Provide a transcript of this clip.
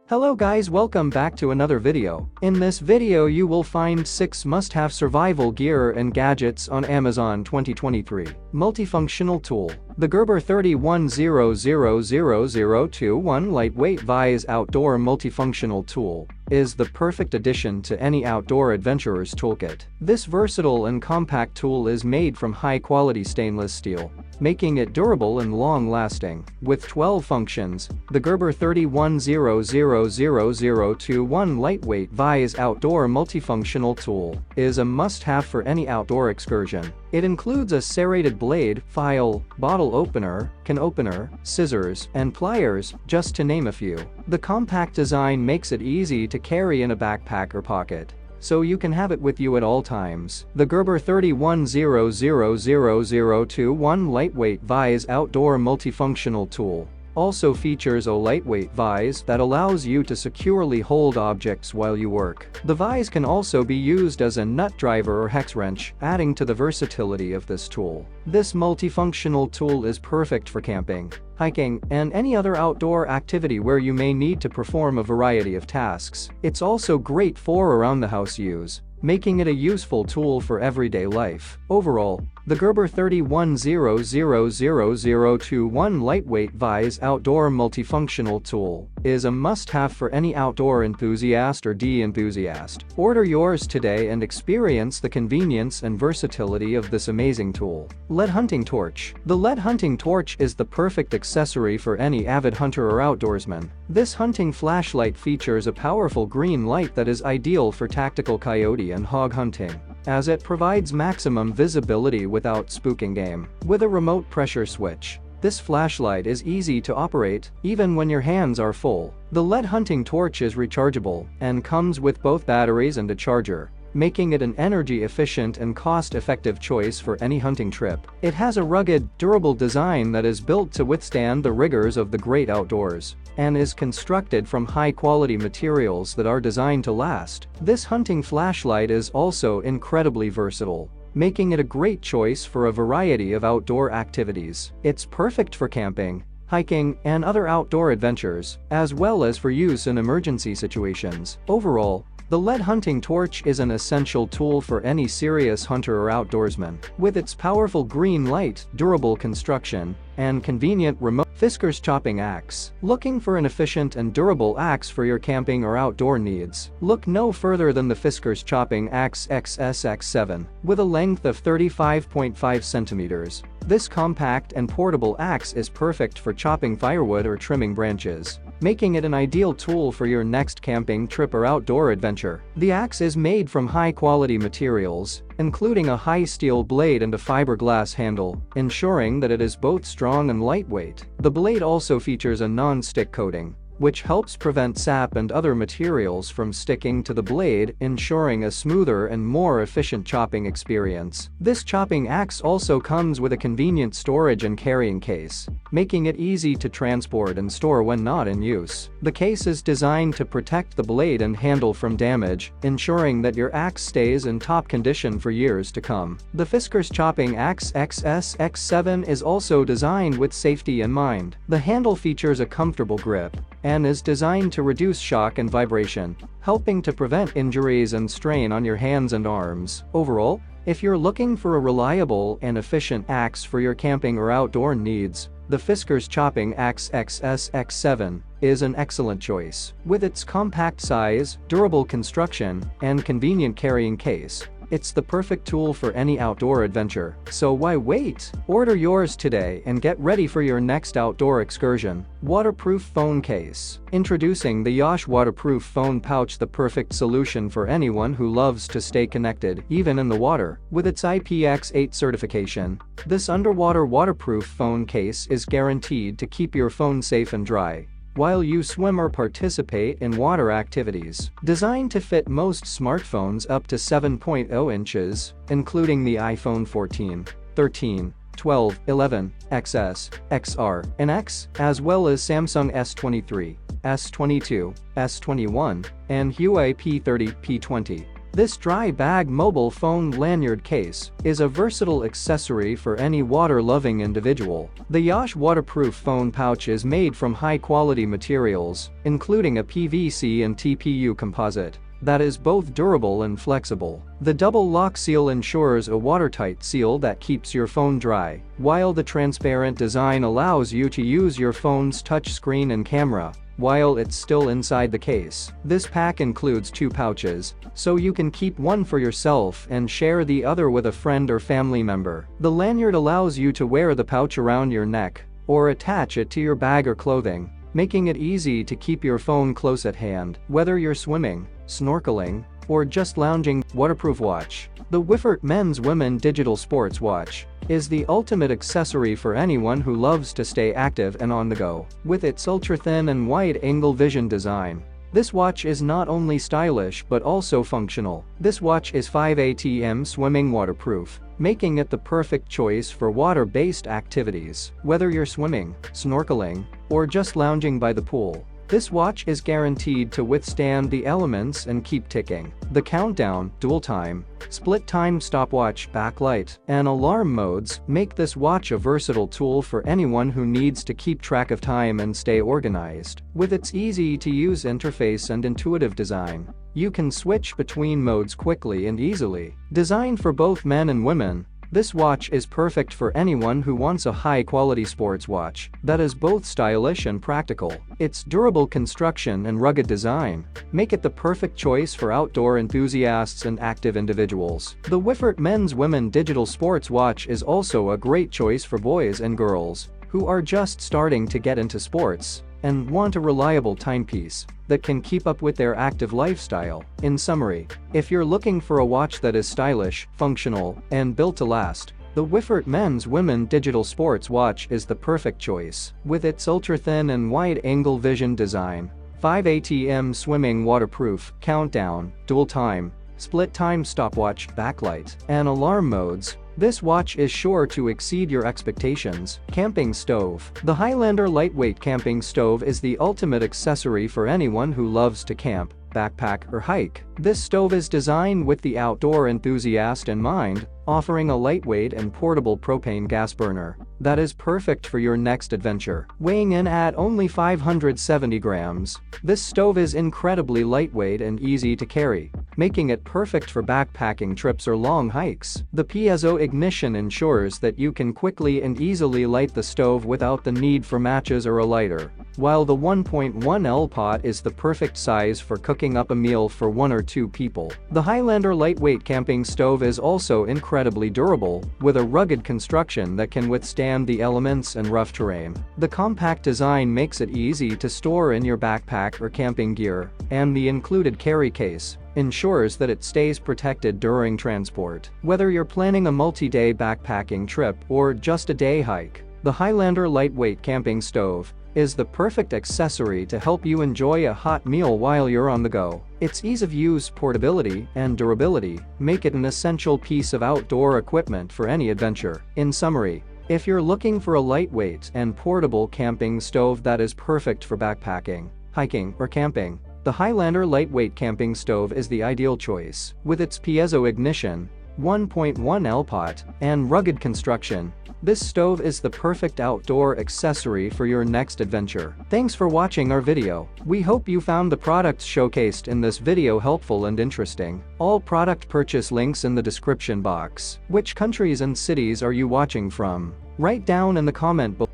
Hello guys, welcome back to another video. In this video you will find 6 must-have survival gear and gadgets on Amazon 2023. Multifunctional Tool. The Gerber 31000021 Lightweight Vise Outdoor Multifunctional Tool is the perfect addition to any outdoor adventurer's toolkit. This versatile and compact tool is made from high-quality stainless steel, making it durable and long-lasting. With 12 functions, the Gerber 31000021 Lightweight Vise Outdoor Multifunctional Tool is a must-have for any outdoor excursion. It includes a serrated blade, file, bottle opener, can opener, scissors, and pliers, just to name a few. The compact design makes it easy to carry in a backpack or pocket, so you can have it with you at all times. The Gerber 31000021 Lightweight Vise Outdoor Multifunctional Tool also features a lightweight vise that allows you to securely hold objects while you work. The vise can also be used as a nut driver or hex wrench, adding to the versatility of this tool. This multifunctional tool is perfect for camping, hiking, and any other outdoor activity where you may need to perform a variety of tasks. It's also great for around-the-house use, making it a useful tool for everyday life. Overall, the Gerber 31000021 Lightweight Vise Outdoor Multifunctional Tool is a must-have for any outdoor enthusiast or de-enthusiast. Order yours today and experience the convenience and versatility of this amazing tool. LED Hunting Torch. The LED Hunting Torch is the perfect accessory for any avid hunter or outdoorsman. This hunting flashlight features a powerful green light that is ideal for tactical coyote and hog hunting, as it provides maximum visibility without spooking game. With a remote pressure switch, this flashlight is easy to operate, even when your hands are full. The LED hunting torch is rechargeable and comes with both batteries and a charger, making it an energy-efficient and cost-effective choice for any hunting trip. It has a rugged, durable design that is built to withstand the rigors of the great outdoors, and is constructed from high-quality materials that are designed to last. This hunting flashlight is also incredibly versatile, making it a great choice for a variety of outdoor activities. It's perfect for camping, hiking, and other outdoor adventures, as well as for use in emergency situations. Overall, the LED hunting torch is an essential tool for any serious hunter or outdoorsman. With its powerful green light, durable construction, and convenient remote. Fiskars Chopping Axe. Looking for an efficient and durable axe for your camping or outdoor needs? Look no further than the Fiskars Chopping Axe XSX7. With a length of 35.5 centimeters, this compact and portable axe is perfect for chopping firewood or trimming branches, making it an ideal tool for your next camping trip or outdoor adventure. The axe is made from high-quality materials, including a high steel blade and a fiberglass handle, ensuring that it is both strong and lightweight. The blade also features a non-stick coating, which helps prevent sap and other materials from sticking to the blade, ensuring a smoother and more efficient chopping experience. This chopping axe also comes with a convenient storage and carrying case, making it easy to transport and store when not in use. The case is designed to protect the blade and handle from damage, ensuring that your axe stays in top condition for years to come. The Fiskars Chopping Axe XSX7 is also designed with safety in mind. The handle features a comfortable grip and is designed to reduce shock and vibration, helping to prevent injuries and strain on your hands and arms. Overall, if you're looking for a reliable and efficient axe for your camping or outdoor needs, the Fiskars Chopping Axe XSX7 is an excellent choice. With its compact size, durable construction, and convenient carrying case, it's the perfect tool for any outdoor adventure. So why wait? Order yours today and get ready for your next outdoor excursion. Waterproof Phone Case. Introducing the Yosh Waterproof Phone Pouch, the perfect solution for anyone who loves to stay connected, even in the water. With its IPX8 certification, this underwater waterproof phone case is guaranteed to keep your phone safe and dry while you swim or participate in water activities. Designed to fit most smartphones up to 7.0 inches, including the iPhone 14, 13, 12, 11, XS, XR, and X, as well as Samsung S23, S22, S21, and Huawei P30, P20. This dry bag mobile phone lanyard case is a versatile accessory for any water-loving individual. The Yash waterproof phone pouch is made from high-quality materials, including a PVC and TPU composite that is both durable and flexible. The double lock seal ensures a watertight seal that keeps your phone dry, while the transparent design allows you to use your phone's touchscreen and camera while it's still inside the case. This pack includes 2 pouches, so you can keep one for yourself and share the other with a friend or family member. The lanyard allows you to wear the pouch around your neck or attach it to your bag or clothing, making it easy to keep your phone close at hand. Whether you're swimming, snorkeling, or just lounging, waterproof watch. The Wifert Men's Women Digital Sports Watch is the ultimate accessory for anyone who loves to stay active and on the go. With its ultra-thin and wide-angle vision design, this watch is not only stylish but also functional. This watch is 5 ATM swimming waterproof, making it the perfect choice for water-based activities. Whether you're swimming, snorkeling, or just lounging by the pool, this watch is guaranteed to withstand the elements and keep ticking. The countdown, dual time, split time stopwatch, backlight, and alarm modes make this watch a versatile tool for anyone who needs to keep track of time and stay organized. With its easy-to-use interface and intuitive design, you can switch between modes quickly and easily. Designed for both men and women, this watch is perfect for anyone who wants a high-quality sports watch that is both stylish and practical. Its durable construction and rugged design make it the perfect choice for outdoor enthusiasts and active individuals. The Wifert Men's Women Digital Sports Watch is also a great choice for boys and girls who are just starting to get into sports and want a reliable timepiece that can keep up with their active lifestyle. In summary, if you're looking for a watch that is stylish, functional, and built to last, the Wifert Men's Women Digital Sports Watch is the perfect choice. With its ultra-thin and wide-angle vision design, 5 ATM swimming waterproof, countdown, dual time, split time stopwatch, backlight, and alarm modes, this watch is sure to exceed your expectations. Camping stove. The Highlander lightweight camping stove is the ultimate accessory for anyone who loves to camp, backpack, or hike. This stove is designed with the outdoor enthusiast in mind, offering a lightweight and portable propane gas burner that is perfect for your next adventure. Weighing in at only 570 grams, this stove is incredibly lightweight and easy to carry, making it perfect for backpacking trips or long hikes. The piezo ignition ensures that you can quickly and easily light the stove without the need for matches or a lighter, while the 1.1L pot is the perfect size for cooking up a meal for 1 or 2 people. The Highlander lightweight camping stove is also incredibly durable, with a rugged construction that can withstand the elements and rough terrain. The compact design makes it easy to store in your backpack or camping gear, and the included carry case ensures that it stays protected during transport. Whether you're planning a multi-day backpacking trip or just a day hike, the Highlander lightweight camping stove is the perfect accessory to help you enjoy a hot meal while you're on the go. Its ease of use, portability, and durability make it an essential piece of outdoor equipment for any adventure. In summary, if you're looking for a lightweight and portable camping stove that is perfect for backpacking, hiking, or camping, the Highlander lightweight camping stove is the ideal choice. With its piezo ignition, 1.1L pot, and rugged construction, this stove is the perfect outdoor accessory for your next adventure. Thanks for watching our video. We hope you found the products showcased in this video helpful and interesting. All product purchase links in the description box. Which countries and cities are you watching from? Write down in the comment below.